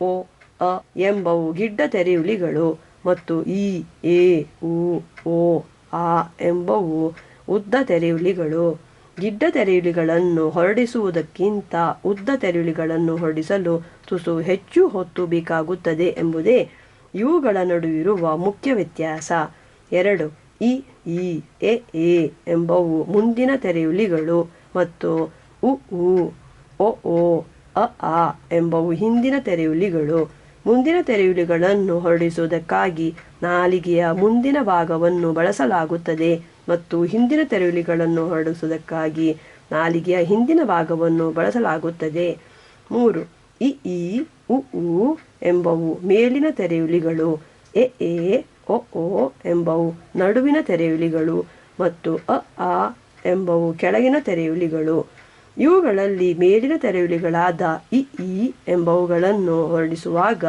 Speaker 1: ಓ, ಅ ಎಂಬವು ಗಿಡ್ಡ ತೆರೆಯುಲಿಗಳು ಮತ್ತು ಈ, ಎ, ಉ, ಓ, ಆ ಎಂಬವು ಉದ್ದ ತೆರೆಯುಲಿಗಳು. ಗಿಡ್ಡ ತೆರೆಯುಲಿಗಳನ್ನು ಹೊರಡಿಸುವುದಕ್ಕಿಂತ ಉದ್ದ ತೆರೆಯುಲಿಗಳನ್ನು ಹೊರಡಿಸಲು ತುಸು ಹೆಚ್ಚು ಹೊತ್ತು ಬೇಕಾಗುತ್ತದೆ ಎಂಬುದೇ ಇವುಗಳ ನಡುವಿರುವ ಮುಖ್ಯ ವ್ಯತ್ಯಾಸ. 2. ಇ, ಈ, ಎ ಎಂಬವು ಮುಂದಿನ ತೆರೆಯುಲಿಗಳು ಮತ್ತು ಉ, ಓ, ಅ, ಆ ಎಂಬವು ಹಿಂದಿನ ತೆರೆಯುಲಿಗಳು. ಮುಂದಿನ ತೆರೆಯುಲಿಗಳನ್ನು ಹೊರಡಿಸುವುದಕ್ಕಾಗಿ ನಾಲಿಗೆಯ ಮುಂದಿನ ಭಾಗವನ್ನು ಬಳಸಲಾಗುತ್ತದೆ ಮತ್ತು ಹಿಂದಿನ ತೆರೆಯುಲಿಗಳನ್ನು ಹೊರಡಿಸುವುದಕ್ಕಾಗಿ ನಾಲಿಗೆಯ ಹಿಂದಿನ ಭಾಗವನ್ನು ಬಳಸಲಾಗುತ್ತದೆ. 3. ಇ, ಉ, ಎಂಬವು ಮೇಲಿನ ತೆರೆಯುಲಿಗಳು. ಎ, ಓ ಎಂಬವು ನಡುವಿನ ತೆರೆಯುಲಿಗಳು ಮತ್ತು ಅ, ಆ ಎಂಬವು ಕೆಳಗಿನ ತೆರೆಯುಲಿಗಳು. ಇವುಗಳಲ್ಲಿ ಮೇಲಿನ ತೆರೆಯುಲಿಗಳಾದ ಇ, ಎಂಬವುಗಳನ್ನು ಹೊರಡಿಸುವಾಗ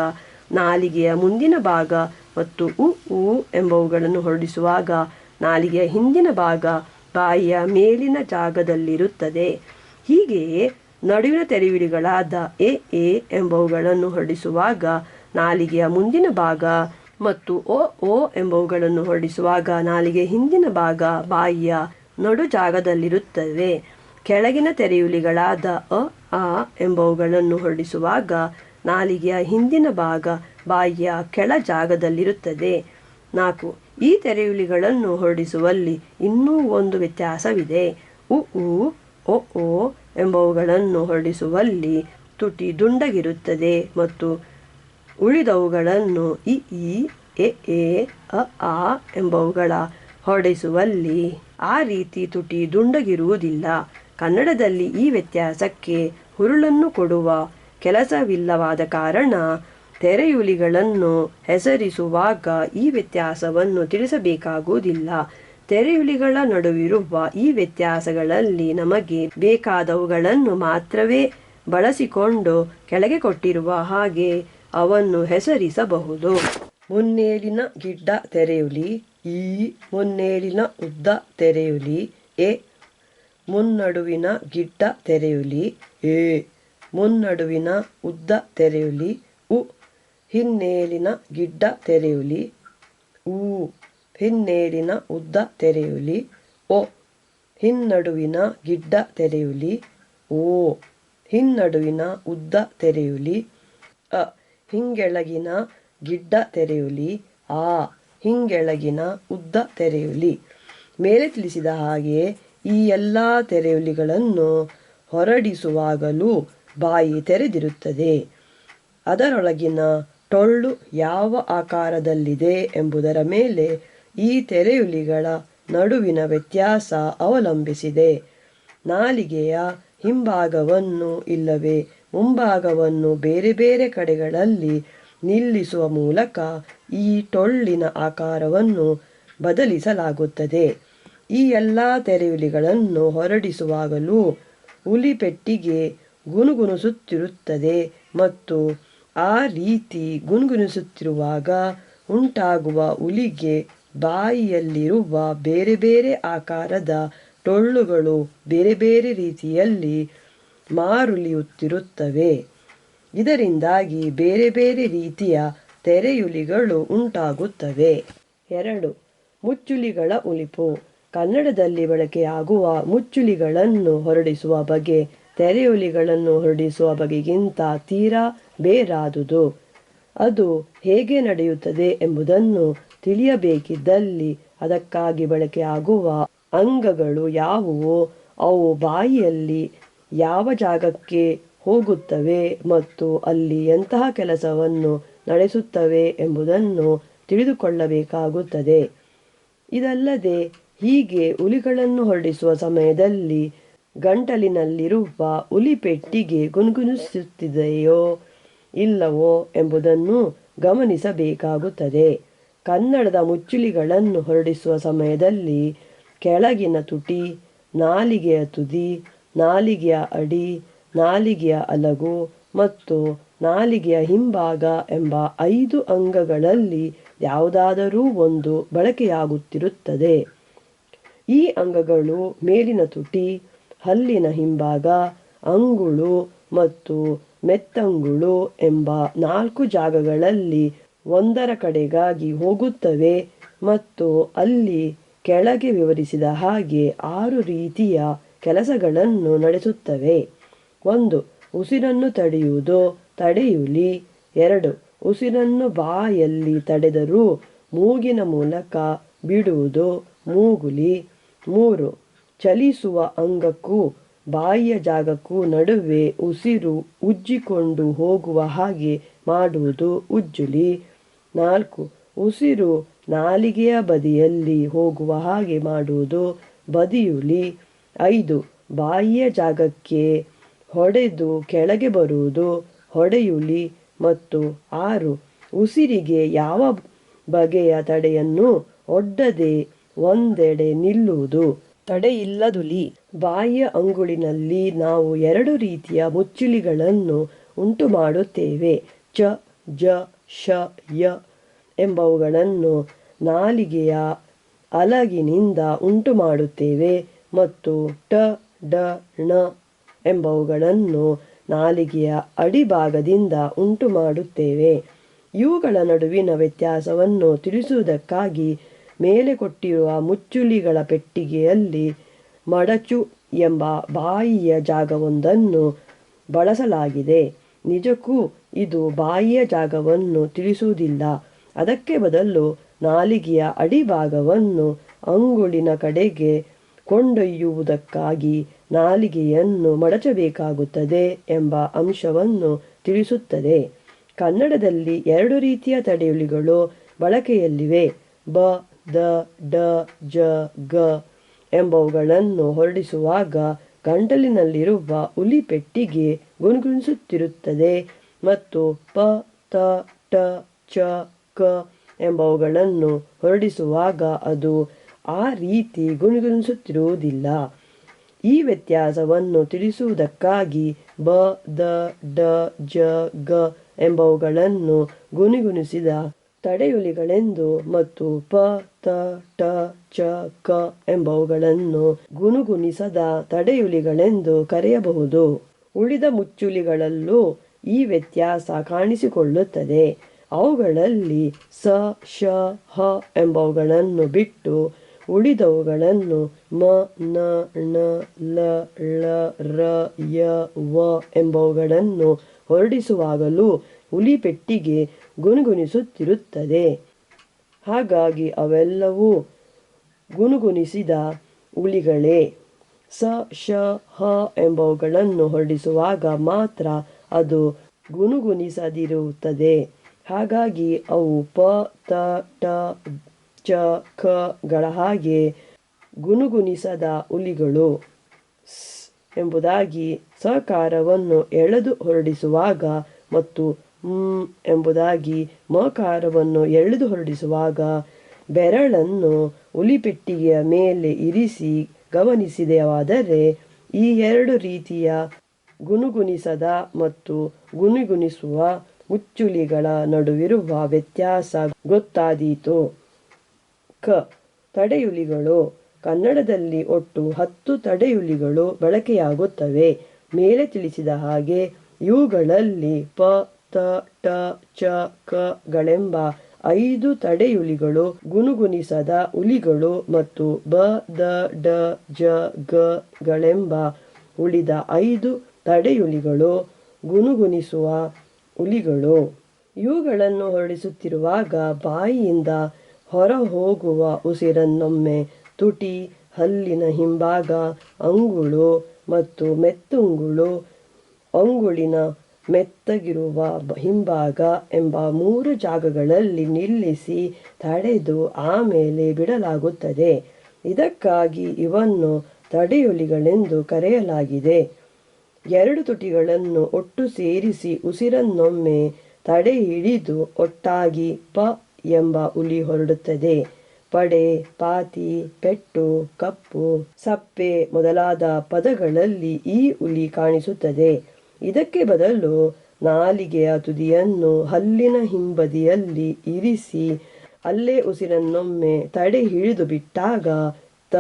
Speaker 1: ನಾಲಿಗೆಯ ಮುಂದಿನ ಭಾಗ ಮತ್ತು ಉ ಎಂಬವುಗಳನ್ನು ಹೊರಡಿಸುವಾಗ ನಾಲಿಗೆಯ ಹಿಂದಿನ ಭಾಗ ಬಾಯಿಯ ಮೇಲಿನ ಜಾಗದಲ್ಲಿರುತ್ತದೆ. ಹೀಗೆಯೇ ನಡುವಿನ ತೆರೆಯುಲಿಗಳಾದ ಎ ಎಂಬವುಗಳನ್ನು ಹೊರಡಿಸುವಾಗ ನಾಲಿಗೆಯ ಮುಂದಿನ ಭಾಗ ಮತ್ತು ಓ ಎಂಬವುಗಳನ್ನು ಹೊರಡಿಸುವಾಗ ನಾಲಿಗೆಯ ಹಿಂದಿನ ಭಾಗ ಬಾಯಿಯ ನಡು ಜಾಗದಲ್ಲಿರುತ್ತವೆ. ಕೆಳಗಿನ ತೆರೆಯುಲಿಗಳಾದ ಅ, ಆ ಎಂಬವುಗಳನ್ನು ಹೊರಡಿಸುವಾಗ ನಾಲಿಗೆಯ ಹಿಂದಿನ ಭಾಗ ಬಾಯಿಯ ಕೆಳ ಜಾಗದಲ್ಲಿರುತ್ತದೆ. 4. ಈ ತೆರೆಯುಲಿಗಳನ್ನು ಹೊರಡಿಸುವಲ್ಲಿ ಇನ್ನೂ ಒಂದು ವ್ಯತ್ಯಾಸವಿದೆ. ಉ, ಓ ಎಂಬವುಗಳನ್ನು ಹೊರಡಿಸುವಲ್ಲಿ ತುಟಿ ದುಂಡಗಿರುತ್ತದೆ ಮತ್ತು ಉಳಿದವುಗಳನ್ನು ಇ, ಎ, ಆ ಎಂಬವುಗಳ ಹೊರಡಿಸುವಲ್ಲಿ ಆ ರೀತಿ ತುಟಿ ದುಂಡಗಿರುವುದಿಲ್ಲ. ಕನ್ನಡದಲ್ಲಿ ಈ ವ್ಯತ್ಯಾಸಕ್ಕೆ ಹುರುಳನ್ನು ಕೊಡುವ ಕೆಲಸವಿಲ್ಲವಾದ ಕಾರಣ ತೆರೆಯುಲಿಗಳನ್ನು ಹೆಸರಿಸುವಾಗ ಈ ವ್ಯತ್ಯಾಸವನ್ನು ತಿಳಿಸಬೇಕಾಗುವುದಿಲ್ಲ. ತೆರೆಯುಲಿಗಳ ನಡುವಿರುವ ಈ ವ್ಯತ್ಯಾಸಗಳಲ್ಲಿ ನಮಗೆ ಬೇಕಾದವುಗಳನ್ನು ಮಾತ್ರವೇ ಬಳಸಿಕೊಂಡು ಕೆಳಗೆ ಕೊಟ್ಟಿರುವ ಹಾಗೆ ಅವನ್ನು ಹೆಸರಿಸಬಹುದು. ಮುನ್ನೇಲಿನ ಗಿಡ್ಡ ತೆರೆಯುಲಿ. ಈ, ಮುನ್ನೇಲಿನ ಉದ್ದ ತೆರೆಯುಲಿ. A, ಮುನ್ನಡುವಿನ Gidda ತೆರೆಯುಲಿ. ಎ, ಮುನ್ನಡುವಿನ ಉದ್ದ ತೆರೆಯುಲಿ. ಉ, ಹಿನ್ನೇಲಿನ ಗಿಡ್ಡ ತೆರೆಯುಲಿ. ಉ, ಹಿನ್ನೇಲಿನ ಉದ್ದ ತೆರೆಯುಲಿ. ಒ, ಹಿನ್ನಡುವಿನ ಗಿಡ್ಡ ತೆರೆಯುಲಿ. ಓ, ಹಿನ್ನಡುವಿನ ಉದ್ದ ತೆರೆಯುಲಿ. ಅ, ಹಿಂಗೆಳಗಿನ ಗಿಡ್ಡ ತೆರೆಯುಲಿ. ಆ, ಹಿಂಗೆಳಗಿನ ಉದ್ದ ತೆರೆಯುಲಿ. ಮೇಲೆ ತಿಳಿಸಿದ ಹಾಗೆಯೇ ಈ ಎಲ್ಲ ತೆರೆಯುಲಿಗಳನ್ನು ಹೊರಡಿಸುವಾಗಲೂ ಬಾಯಿ ತೆರೆದಿರುತ್ತದೆ. ಅದರೊಳಗಿನ ಟೊಳ್ಳು ಯಾವ ಆಕಾರದಲ್ಲಿದೆ ಎಂಬುದರ ಮೇಲೆ ಈ ತೆರೆಯುಲಿಗಳ ನಡುವಿನ ವ್ಯತ್ಯಾಸ ಅವಲಂಬಿಸಿದೆ. ನಾಲಿಗೆಯ ಹಿಂಭಾಗವನ್ನು ಇಲ್ಲವೇ ಮುಂಭಾಗವನ್ನು ಬೇರೆ ಬೇರೆ ಕಡೆಗಳಲ್ಲಿ ನಿಲ್ಲಿಸುವ ಮೂಲಕ ಈ ಟೊಳ್ಳಿನ ಆಕಾರವನ್ನು ಬದಲಿಸಲಾಗುತ್ತದೆ. ಈ ಎಲ್ಲ ತೆರೆಯುಲಿಗಳನ್ನು ಹೊರಡಿಸುವಾಗಲೂ ಉಲಿಪೆಟ್ಟಿಗೆ ಗುನುಗುಣಿಸುತ್ತಿರುತ್ತದೆ ಮತ್ತು ಆ ರೀತಿ ಗುನುಗುಣಿಸುತ್ತಿರುವಾಗ ಉಂಟಾಗುವ ಉಲಿಗೆ ಬಾಯಿಯಲ್ಲಿರುವ ಬೇರೆ ಬೇರೆ ಆಕಾರದ ಟೊಳ್ಳುಗಳು ಬೇರೆ ಬೇರೆ ರೀತಿಯಲ್ಲಿ ಮಾರುಲಿಯುತ್ತಿರುತ್ತವೆ. ಇದರಿಂದಾಗಿ ಬೇರೆ ಬೇರೆ ರೀತಿಯ ತೆರೆಯುಲಿಗಳು ಉಂಟಾಗುತ್ತವೆ. 2. ಮುಚ್ಚುಲಿಗಳ ಉಲಿಪು. ಕನ್ನಡದಲ್ಲಿ ಬಳಕೆಯಾಗುವ ಮುಚ್ಚುಲಿಗಳನ್ನು ಹೊರಡಿಸುವ ಬಗೆ ತೆರೆಯುಲಿಗಳನ್ನು ಹೊರಡಿಸುವ ಬಗೆಗಿಂತ ತೀರಾ ಬೇರಾದುದು. ಅದು ಹೇಗೆ ನಡೆಯುತ್ತದೆ ಎಂಬುದನ್ನು ತಿಳಿಯಬೇಕಿದ್ದಲ್ಲಿ ಅದಕ್ಕಾಗಿ ಬಳಕೆಯಾಗುವ ಅಂಗಗಳು ಯಾವುವು, ಅವು ಬಾಯಿಯಲ್ಲಿ ಯಾವ ಜಾಗಕ್ಕೆ ಹೋಗುತ್ತವೆ ಮತ್ತು ಅಲ್ಲಿ ಎಂತಹ ಕೆಲಸವನ್ನು ನಡೆಸುತ್ತವೆ ಎಂಬುದನ್ನು ತಿಳಿದುಕೊಳ್ಳಬೇಕಾಗುತ್ತದೆ. ಇದಲ್ಲದೆ ಹೀಗೆ ಉಲಿಗಳನ್ನು ಹೊರಡಿಸುವ ಸಮಯದಲ್ಲಿ ಗಂಟಲಿನಲ್ಲಿರುವ ಉಲಿಪೆಟ್ಟಿಗೆ ಗುನುಗುಣಿಸುತ್ತಿದೆಯೋ ಇಲ್ಲವೋ ಎಂಬುದನ್ನು ಗಮನಿಸಬೇಕಾಗುತ್ತದೆ. ಕನ್ನಡದ ಮುಚ್ಚುಲಿಗಳನ್ನು ಹೊರಡಿಸುವ ಸಮಯದಲ್ಲಿ ಕೆಳಗಿನ ತುಟಿ, ನಾಲಿಗೆಯ ತುದಿ, ನಾಲಿಗೆಯ ಅಡಿ, ನಾಲಿಗೆಯ ಅಲಗು ಮತ್ತು ನಾಲಿಗೆಯ ಹಿಂಭಾಗ ಎಂಬ 5 ಅಂಗಗಳಲ್ಲಿ ಯಾವುದಾದರೂ ಒಂದು ಬಳಕೆಯಾಗುತ್ತಿರುತ್ತದೆ. ಈ ಅಂಗಗಳು ಮೇಲಿನ ತುಟಿ, ಹಲ್ಲಿನ ಹಿಂಭಾಗ, ಅಂಗುಳು ಮತ್ತು ಮೆತ್ತಂಗುಳು ಎಂಬ 4 ಜಾಗಗಳಲ್ಲಿ ಒಂದರ ಕಡೆಗಾಗಿ ಹೋಗುತ್ತವೆ ಮತ್ತು ಅಲ್ಲಿ ಕೆಳಗೆ ವಿವರಿಸಿದ ಹಾಗೆ 6 ರೀತಿಯ ಕೆಲಸಗಳನ್ನು ನಡೆಸುತ್ತವೆ. 1. ಉಸಿರನ್ನು ತಡೆಯುವುದು ತಡೆಯುಲಿ. 2. ಉಸಿರನ್ನು ಬಾಯಲ್ಲಿ ತಡೆದರೂ ಮೂಗಿನ ಮೂಲಕ ಬಿಡುವುದು ಮೂಗುಲಿ. 3. ಚಲಿಸುವ ಅಂಗಕ್ಕೂ ಬಾಯಿಯ ಜಾಗಕ್ಕೂ ನಡುವೆ ಉಸಿರು ಉಜ್ಜಿಕೊಂಡು ಹೋಗುವ ಹಾಗೆ ಮಾಡುವುದು ಉಜ್ಜುಲಿ. 4. ಉಸಿರು ನಾಲಿಗೆಯ ಬದಿಯಲ್ಲಿ ಹೋಗುವ ಹಾಗೆ ಮಾಡುವುದು ಬದಿಯುಲಿ. 5. ಬಾಯಿಯ ಜಾಗಕ್ಕೆ ಹೊಡೆದು ಕೆಳಗೆ ಬರುವುದು ಹೊಡೆಯುಲಿ. ಮತ್ತು 6. ಉಸಿರಿಗೆ ಯಾವ ಬಗೆಯ ತಡೆಯನ್ನು ಒಡ್ಡದೆ ಒಂದೆಡೆ ನಿಲ್ಲುವುದು ತಡೆಯಿಲ್ಲದುಲಿ. ಬಾಯಿಯ ಅಂಗುಳಿನಲ್ಲಿ ನಾವು 2 ರೀತಿಯ ಮುಚ್ಚುಲಿಗಳನ್ನು ಉಂಟು ಮಾಡುತ್ತೇವೆ. ಚ, ಜ, ಶ, ಯ ಎಂಬವುಗಳನ್ನು ನಾಲಿಗೆಯ ಅಲಗಿನಿಂದ ಉಂಟು ಮಾಡುತ್ತೇವೆ ಮತ್ತು ಟ, ಡ, ಣ ಎಂಬವುಗಳನ್ನು ನಾಲಿಗೆಯ ಅಡಿಭಾಗದಿಂದ ಉಂಟು ಮಾಡುತ್ತೇವೆ. ಇವುಗಳ ನಡುವಿನ ವ್ಯತ್ಯಾಸವನ್ನು ತಿಳಿಸುವುದಕ್ಕಾಗಿ ಮೇಲೆ ಕೊಟ್ಟಿರುವ ಮುಚ್ಚುಲಿಗಳ ಪೆಟ್ಟಿಗೆಯಲ್ಲಿ ಮಡಚು ಎಂಬ ಬಾಯಿಯ ಜಾಗವೊಂದನ್ನು ಬಳಸಲಾಗಿದೆ. ನಿಜಕ್ಕೂ ಇದು ಬಾಯಿಯ ಜಾಗವನ್ನು ತಿಳಿಸುವುದಿಲ್ಲ. ಅದಕ್ಕೆ ಬದಲು ನಾಲಿಗೆಯ ಅಡಿಭಾಗವನ್ನು ಅಂಗುಳಿನ ಕಡೆಗೆ ಕೊಂಡೊಯ್ಯುವುದಕ್ಕಾಗಿ ನಾಲಿಗೆಯನ್ನು ಮಡಚಬೇಕಾಗುತ್ತದೆ ಎಂಬ ಅಂಶವನ್ನು ತಿಳಿಸುತ್ತದೆ. ಕನ್ನಡದಲ್ಲಿ 2 ರೀತಿಯ ತಡೆಯುಲಿಗಳು ಬಳಕೆಯಲ್ಲಿವೆ. ಬ, ದ, ಡ, ಜ, ಗ ಎಂಬವುಗಳನ್ನು ಹೊರಡಿಸುವಾಗ ಗಂಟಲಿನಲ್ಲಿರುವ ಉಲಿಪೆಟ್ಟಿಗೆ ಗುನುಗುಣಿಸುತ್ತಿರುತ್ತದೆ ಮತ್ತು ಪ, ತ, ಟ, ಚ, ಕ ಎಂಬವುಗಳನ್ನು ಹೊರಡಿಸುವಾಗ ಅದು ಆ ರೀತಿ ಗುನುಗುಣಿಸುತ್ತಿರುವುದಿಲ್ಲ. ಈ ವ್ಯತ್ಯಾಸವನ್ನು ತಿಳಿಸುವುದಕ್ಕಾಗಿ ಬ, ದ, ಡ, ಜ, ಗ ಎಂಬವುಗಳನ್ನು ಗುನುಗುಣಿಸಿದ ತಡೆಯುಲಿಗಳೆಂದು ಮತ್ತು ಪ, ತ, ಟ, ಚ, ಕ ಎಂಬವುಗಳನ್ನು ಗುನುಗುಣಿಸದ ತಡೆಯುಲಿಗಳೆಂದು ಕರೆಯಬಹುದು. ಉಳಿದ ಮುಚ್ಚುಲಿಗಳಲ್ಲೂ ಈ ವ್ಯತ್ಯಾಸ ಕಾಣಿಸಿಕೊಳ್ಳುತ್ತದೆ. ಅವುಗಳಲ್ಲಿ ಸ, ಶ, ಹ ಎಂಬವುಗಳನ್ನು ಬಿಟ್ಟು ಉಳಿದವುಗಳನ್ನು ಮ, ನ, ಣ, ಲ, ಳ, ರ, ಯ, ವ ಎಂಬವುಗಳನ್ನು ಹೊರಡಿಸುವಾಗಲೂ ಉಲಿಪೆಟ್ಟಿಗೆ ಗುನುಗುಣಿಸುತ್ತಿರುತ್ತದೆ. ಹಾಗಾಗಿ ಅವೆಲ್ಲವೂ ಗುನುಗುಣಿಸಿದ ಉಲಿಗಳೇ. ಸ, ಶ, ಹ ಎಂಬವುಗಳನ್ನು ಹೊರಡಿಸುವಾಗ ಮಾತ್ರ ಅದು ಗುನುಗುಣಿಸದಿರುತ್ತದೆ. ಹಾಗಾಗಿ ಅವು ಪ, ತ, ಟ, ಚ, ಕ ಗಳ ಹಾಗೆ ಗುನುಗುಣಿಸದ ಉಲಿಗಳು. ಸ್ ಎಂಬುದಾಗಿ ಸಕಾರವನ್ನು ಎಳೆದು ಹೊರಡಿಸುವಾಗ ಮತ್ತು ಎಂಬುದಾಗಿ ಮಕಾರವನ್ನು ಎಳೆದು ಹೊರಡಿಸುವಾಗ ಬೆರಳನ್ನು ಉಲಿಪೆಟ್ಟಿಗೆಯ ಮೇಲೆ ಇರಿಸಿ ಗಮನಿಸಿದೆವಾದರೆ ಈ 2 ರೀತಿಯ ಗುನುಗುಣಿಸದ ಮತ್ತು ಗುನುಗುಣಿಸುವ ಮುಚ್ಚುಲಿಗಳ ನಡುವಿರುವ ವ್ಯತ್ಯಾಸ ಗೊತ್ತಾದೀತು. ಕ. ತಡೆಯುಲಿಗಳು. ಕನ್ನಡದಲ್ಲಿ ಒಟ್ಟು 10 ತಡೆಯುಲಿಗಳು ಬಳಕೆಯಾಗುತ್ತವೆ. ಮೇಲೆ ತಿಳಿಸಿದ ಹಾಗೆ ಇವುಗಳಲ್ಲಿ ಪ, ತ, ಟ, ಚ, ಕ ಗಳೆಂಬ 5 ತಡೆಯುಲಿಗಳು ಗುನುಗುಣಿಸದ ಉಲಿಗಳು ಮತ್ತು ಬ, ದ, ಡ, ಜ, ಗ ಗಳೆಂಬ ಉಳಿದ 5 ತಡೆಯುಲಿಗಳು ಗುನುಗುಣಿಸುವ ಉಲಿಗಳು. ಇವುಗಳನ್ನು ಹೊರಡಿಸುತ್ತಿರುವಾಗ ಬಾಯಿಯಿಂದ ಹೊರಹೋಗುವ ಉಸಿರನ್ನೊಮ್ಮೆ ತುಟಿ, ಹಲ್ಲಿನ ಹಿಂಭಾಗ, ಅಂಗುಳು ಮತ್ತು ಮೆತ್ತುಂಗುಳು, ಅಂಗುಳಿನ ಮೆತ್ತಗಿರುವ ಹಿಂಭಾಗ ಎಂಬ 3 ಜಾಗಗಳಲ್ಲಿ ನಿಲ್ಲಿಸಿ ತಡೆದು ಆಮೇಲೆ ಬಿಡಲಾಗುತ್ತದೆ. ಇದಕ್ಕಾಗಿ ಇವನ್ನು ತಡೆಯುಲಿಗಳೆಂದು ಕರೆಯಲಾಗಿದೆ. 2 ತುಟಿಗಳನ್ನು ಒಟ್ಟು ಸೇರಿಸಿ ಉಸಿರನ್ನೊಮ್ಮೆ ತಡೆ ಹಿಡಿದು ಒಟ್ಟಾಗಿ ಪ ಎಂಬ ಉಲಿ ಹೊರಡುತ್ತದೆ. ಪಡೆ, ಪಾತಿ, ಪೆಟ್ಟು, ಕಪ್ಪು, ಸಪ್ಪೆ ಮೊದಲಾದ ಪದಗಳಲ್ಲಿ ಈ ಉಲಿ ಕಾಣಿಸುತ್ತದೆ. ಇದಕ್ಕೆ ಬದಲು ನಾಲಿಗೆಯ ತುದಿಯನ್ನು ಹಲ್ಲಿನ ಹಿಂಬದಿಯಲ್ಲಿ ಇರಿಸಿ ಅಲ್ಲೇ ಉಸಿರನ್ನೊಮ್ಮೆ ತಡೆ ಹಿಡಿದು ಬಿಟ್ಟಾಗ ತ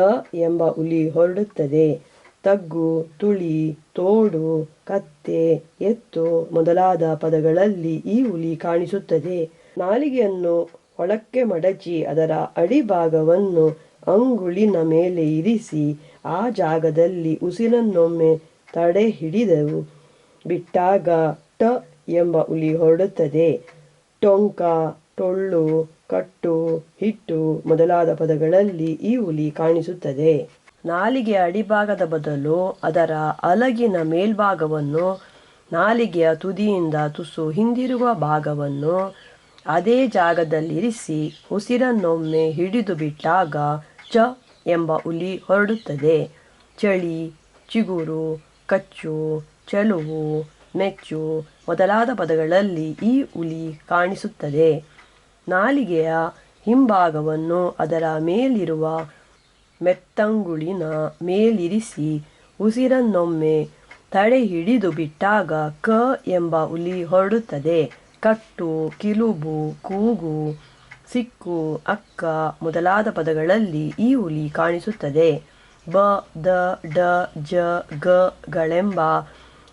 Speaker 1: ಎಂಬ ಉಲಿ ಹೊರಡುತ್ತದೆ. ತಗ್ಗು, ತುಳಿ, ತೋಡು, ಕತ್ತೆ, ಎತ್ತು ಮೊದಲಾದ ಪದಗಳಲ್ಲಿ ಈ ಉಲಿ ಕಾಣಿಸುತ್ತದೆ. ನಾಲಿಗೆಯನ್ನು ಒಳಕ್ಕೆ ಮಡಚಿ ಅದರ ಅಡಿಭಾಗವನ್ನು ಅಂಗುಳಿನ ಮೇಲೆ ಇರಿಸಿ ಆ ಜಾಗದಲ್ಲಿ ಉಸಿರನ್ನೊಮ್ಮೆ ತಡೆ ಹಿಡಿದು ಬಿಟ್ಟಾಗ ಟ ಎಂಬ ಉಲಿ ಹೊರಡುತ್ತದೆ. ಟೊಂಕ, ಟೊಳ್ಳು, ಕಟ್ಟು, ಹಿಟ್ಟು ಮೊದಲಾದ ಪದಗಳಲ್ಲಿ ಈ ಉಲಿ ಕಾಣಿಸುತ್ತದೆ. ನಾಲಿಗೆಯ ಅಡಿಭಾಗದ ಬದಲು ಅದರ ಅಲಗಿನ ಮೇಲ್ಭಾಗವನ್ನು, ನಾಲಿಗೆಯ ತುದಿಯಿಂದ ತುಸು ಹಿಂದಿರುವ ಭಾಗವನ್ನು ಅದೇ ಜಾಗದಲ್ಲಿರಿಸಿ ಉಸಿರನ್ನೊಮ್ಮೆ ಹಿಡಿದು ಬಿಟ್ಟಾಗ ಚ ಎಂಬ ಉಲಿ ಹೊರಡುತ್ತದೆ. ಚಳಿ, ಚಿಗುರು, ಕಚ್ಚು, ಚೆಲುವು, ಮೆಚ್ಚು ಮೊದಲಾದ ಪದಗಳಲ್ಲಿ ಈ ಉಲಿ ಕಾಣಿಸುತ್ತದೆ. ನಾಲಿಗೆಯ ಹಿಂಭಾಗವನ್ನು ಅದರ ಮೇಲಿರುವ ಮೆತ್ತಂಗುಳಿನ ಮೇಲಿರಿಸಿ ಉಸಿರನ್ನೊಮ್ಮೆ ತಡೆ ಹಿಡಿದು ಬಿಟ್ಟಾಗ ಕ ಎಂಬ ಉಲಿ ಹೊರಡುತ್ತದೆ. ಕಟ್ಟು, ಕಿಲುಬು, ಕೂಗು, ಸಿಕ್ಕು, ಅಕ್ಕ ಮೊದಲಾದ ಪದಗಳಲ್ಲಿ ಈ ಉಲಿ ಕಾಣಿಸುತ್ತದೆ. ಬ, ದ, ಡ, ಜ, ಗ ಗಳೆಂಬ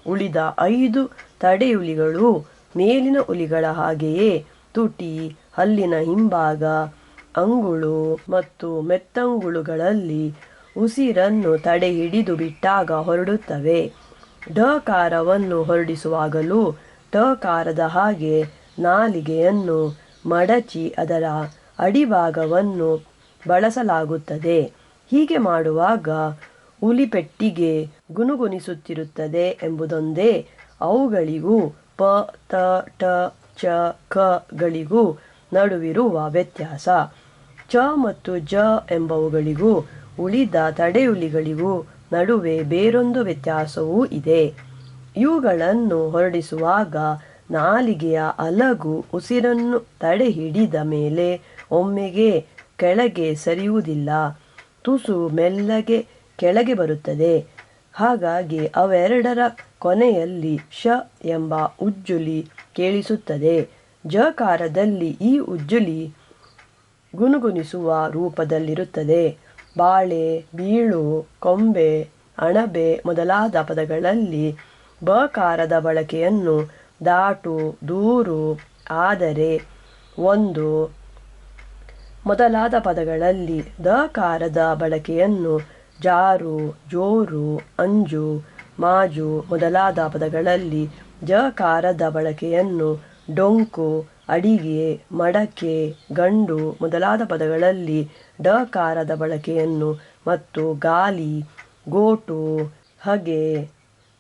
Speaker 1: ಉಳಿದ 5 ತಡೆಯುಲಿಗಳು ಮೇಲಿನ ಉಲಿಗಳ ಹಾಗೆಯೇ ತುಟಿ, ಹಲ್ಲಿನ ಹಿಂಭಾಗ, ಅಂಗುಳು ಮತ್ತು ಮೆತ್ತಂಗುಳುಗಳಲ್ಲಿ ಉಸಿರನ್ನು ತಡೆ ಹಿಡಿದು ಬಿಟ್ಟಾಗ ಹೊರಡುತ್ತವೆ. ಢಕಾರವನ್ನು ಹೊರಡಿಸುವಾಗಲೂ ಠಕಾರದ ಹಾಗೆ ನಾಲಿಗೆಯನ್ನು ಮಡಚಿ ಅದರ ಅಡಿಭಾಗವನ್ನು ಬಳಸಲಾಗುತ್ತದೆ. ಹೀಗೆ ಮಾಡುವಾಗ ಉಲಿಪೆಟ್ಟಿಗೆ ಗುನುಗುಣಿಸುತ್ತಿರುತ್ತದೆ ಎಂಬುದೊಂದೇ ಅವುಗಳಿಗೂ ಪ, ತ, ಟ, ಚ, ಕ ಗಳಿಗೂ ನಡುವಿರುವ ವ್ಯತ್ಯಾಸ. ಚ ಮತ್ತು ಜ ಎಂಬವುಗಳಿಗೂ ಉಳಿದ ತಡೆಯುಲಿಗಳಿಗೂ ನಡುವೆ ಬೇರೊಂದು ವ್ಯತ್ಯಾಸವೂ ಇದೆ. ಇವುಗಳನ್ನು ಹೊರಡಿಸುವಾಗ ನಾಲಿಗೆಯ ಅಲಗು ಉಸಿರನ್ನು ತಡೆ ಹಿಡಿದ ಮೇಲೆ ಒಮ್ಮೆಗೆ ಕೆಳಗೆ ಸರಿಯುವುದಿಲ್ಲ, ತುಸು ಮೆಲ್ಲಗೆ ಕೆಳಗೆ ಬರುತ್ತದೆ. ಹಾಗಾಗಿ ಅವೆರಡರ ಕೊನೆಯಲ್ಲಿ ಶ ಎಂಬ ಉಜ್ಜುಲಿ ಕೇಳಿಸುತ್ತದೆ. ಜಕಾರದಲ್ಲಿ ಈ ಉಜ್ಜುಲಿ ಗುನುಗುಣಿಸುವ ರೂಪದಲ್ಲಿರುತ್ತದೆ. ಬಾಳೆ, ಬೀಳು, ಕೊಂಬೆ, ಅಣಬೆ ಮೊದಲಾದ ಪದಗಳಲ್ಲಿ ಬಕಾರದ ಬಳಕೆಯನ್ನು ದಾಟು, ದೂರು, ಆದರೆ, ಒಂದು ಮೊದಲಾದ ಪದಗಳಲ್ಲಿ ದಕಾರದ ಬಳಕೆಯನ್ನು ಜಾರು, ಜೋರು, ಅಂಜು, ಮಾಜು ಮೊದಲಾದ ಪದಗಳಲ್ಲಿ ಜಕಾರದ ಬಳಕೆಯನ್ನು ಡೊಂಕು, ಅಡಿಗೆ, ಮಡಕೆ, ಗಂಡು ಮೊದಲಾದ ಪದಗಳಲ್ಲಿ ಡಕಾರದ ಬಳಕೆಯನ್ನು ಮತ್ತು ಗಾಲಿ, ಗೋಟು, ಹಗೆ,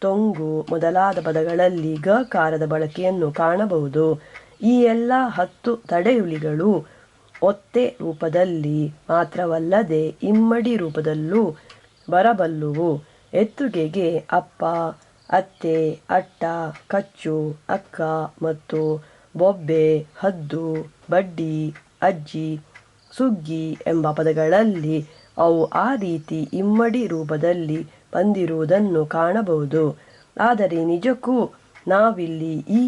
Speaker 1: ತೊಂಗು ಮೊದಲಾದ ಪದಗಳಲ್ಲಿ ಗಕಾರದ ಬಳಕೆಯನ್ನು ಕಾಣಬಹುದು. ಈ ಎಲ್ಲ 10 ತಡೆಯುಲಿಗಳು ಒತ್ತೆ ರೂಪದಲ್ಲಿ ಮಾತ್ರವಲ್ಲದೆ ಇಮ್ಮಡಿ ರೂಪದಲ್ಲೂ ಬರಬಲ್ಲುವು. ಎತ್ತುಗೆಗೆ ಅಪ್ಪ, ಅತ್ತೆ, ಅಟ್ಟ, ಕಚ್ಚು, ಅಕ್ಕ ಮತ್ತು ಬೊಬ್ಬೆ, ಹದ್ದು, ಬಡ್ಡಿ, ಅಜ್ಜಿ, ಸುಗ್ಗಿ ಎಂಬ ಪದಗಳಲ್ಲಿ ಅವು ಆ ರೀತಿ ಇಮ್ಮಡಿ ರೂಪದಲ್ಲಿ ಬಂದಿರುವುದನ್ನು ಕಾಣಬಹುದು. ಆದರೆ ನಿಜಕ್ಕೂ ನಾವಿಲ್ಲಿ ಈ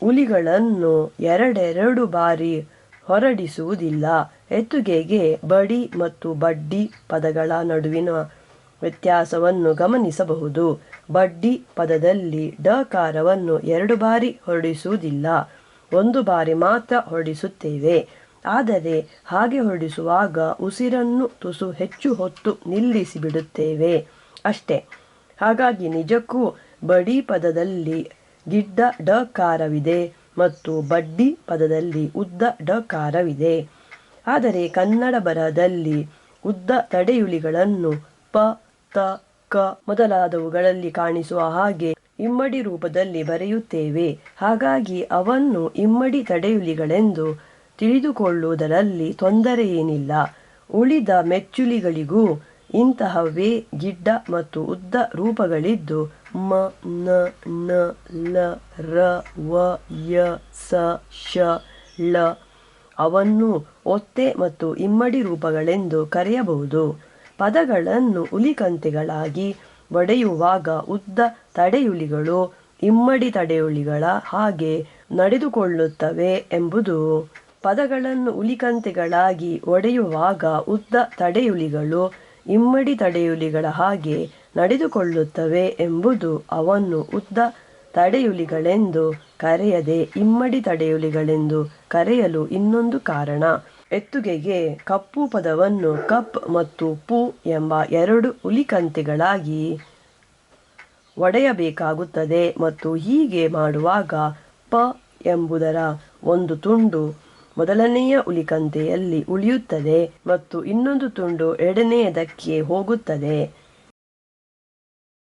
Speaker 1: ಉಲಿಗಳನ್ನು ಎರಡೆರಡು ಬಾರಿ ಹೊರಡಿಸುವುದಿಲ್ಲ. ಎತ್ತುಗೆಗೆ ಬಡಿ ಮತ್ತು ಬಡ್ಡಿ ಪದಗಳ ನಡುವಿನ ವ್ಯತ್ಯಾಸವನ್ನು ಗಮನಿಸಬಹುದು. ಬಡ್ಡಿ ಪದದಲ್ಲಿ ಡಕಾರವನ್ನು 2 ಬಾರಿ ಹೊರಡಿಸುವುದಿಲ್ಲ, 1 ಬಾರಿ ಮಾತ್ರ ಹೊರಡಿಸುತ್ತೇವೆ. ಆದರೆ ಹಾಗೆ ಹೊರಡಿಸುವಾಗ ಉಸಿರನ್ನು ತುಸು ಹೆಚ್ಚು ಹೊತ್ತು ನಿಲ್ಲಿಸಿ ಬಿಡುತ್ತೇವೆ ಅಷ್ಟೇ. ಹಾಗಾಗಿ ನಿಜಕ್ಕೂ ಬಡಿ ಪದದಲ್ಲಿ ಗಿಡ್ಡ ಡಕಾರವಿದೆ ಮತ್ತು ಬಡ್ಡಿ ಪದದಲ್ಲಿ ಉದ್ದ ಡಕಾರವಿದೆ. ಆದರೆ ಕನ್ನಡ ಬರಹದಲ್ಲಿ ಉದ್ದ ತಡೆಯುಳಿಗಳನ್ನು ಪ, ತ, ಕ ಮೊದಲಾದವುಗಳಲ್ಲಿ ಕಾಣಿಸುವ ಹಾಗೆ ಇಮ್ಮಡಿ ರೂಪದಲ್ಲಿ ಬರೆಯುತ್ತೇವೆ. ಹಾಗಾಗಿ ಅವನ್ನು ಇಮ್ಮಡಿ ತಡೆಯುಳಿಗಳೆಂದು ತಿಳಿದುಕೊಳ್ಳುವುದರಲ್ಲಿ ತೊಂದರೆಯೇನಿಲ್ಲ. ಉಳಿದ ಮೆಚ್ಚುಳಿಗಳಿಗೂ ಇಂತಹವೇ ಗಿಡ್ಡ ಮತ್ತು ಉದ್ದ ರೂಪಗಳಿದ್ದು ಮ, ನ, ನ, ಲ, ರ, ವ, ಯ, ಸ, ಶ, ಳ ಅವನ್ನು ಒತ್ತೆ ಮತ್ತು ಇಮ್ಮಡಿ ರೂಪಗಳೆಂದು ಕರೆಯಬಹುದು. ಪದಗಳನ್ನು ಉಲಿಕಂತೆಗಳಾಗಿ ಒಡೆಯುವಾಗ ಉದ್ದ ತಡೆಯುಳಿಗಳು ಇಮ್ಮಡಿ ತಡೆಯುಳಿಗಳ ಹಾಗೆ ನಡೆದುಕೊಳ್ಳುತ್ತವೆ ಎಂಬುದು ಪದಗಳನ್ನು ಉಲಿಕಂತೆಗಳಾಗಿ ಒಡೆಯುವಾಗ ಉದ್ದ ತಡೆಯುಳಿಗಳು ಇಮ್ಮಡಿ ತಡೆಯುಳಿಗಳ ಹಾಗೆ ನಡೆದುಕೊಳ್ಳುತ್ತವೆ ಎಂಬುದು ಅವನ್ನು ಉದ್ದ ತಡೆಯುಳಿಗಳೆಂದು ಕರೆಯದೆ ಇಮ್ಮಡಿ ತಡೆಯುಳಿಗಳೆಂದು ಕರೆಯಲು ಇನ್ನೊಂದು ಕಾರಣ. ಎತ್ತುಗೆಗೆ ಕಪ್ಪು ಪದವನ್ನು ಕಪ್ ಮತ್ತು ಪು ಎಂಬ 2 ಉಲಿಕಂತೆಗಳಾಗಿ ಒಡೆಯಬೇಕಾಗುತ್ತದೆ ಮತ್ತು ಹೀಗೆ ಮಾಡುವಾಗ ಪ ಎಂಬುದರ ಒಂದು ತುಂಡು ಮೊದಲನೆಯ ಉಲಿಕಂತೆಯಲ್ಲಿ ಉಳಿಯುತ್ತದೆ ಮತ್ತು ಇನ್ನೊಂದು ತುಂಡು ಎರಡನೆಯದಕ್ಕೆ ಹೋಗುತ್ತದೆ.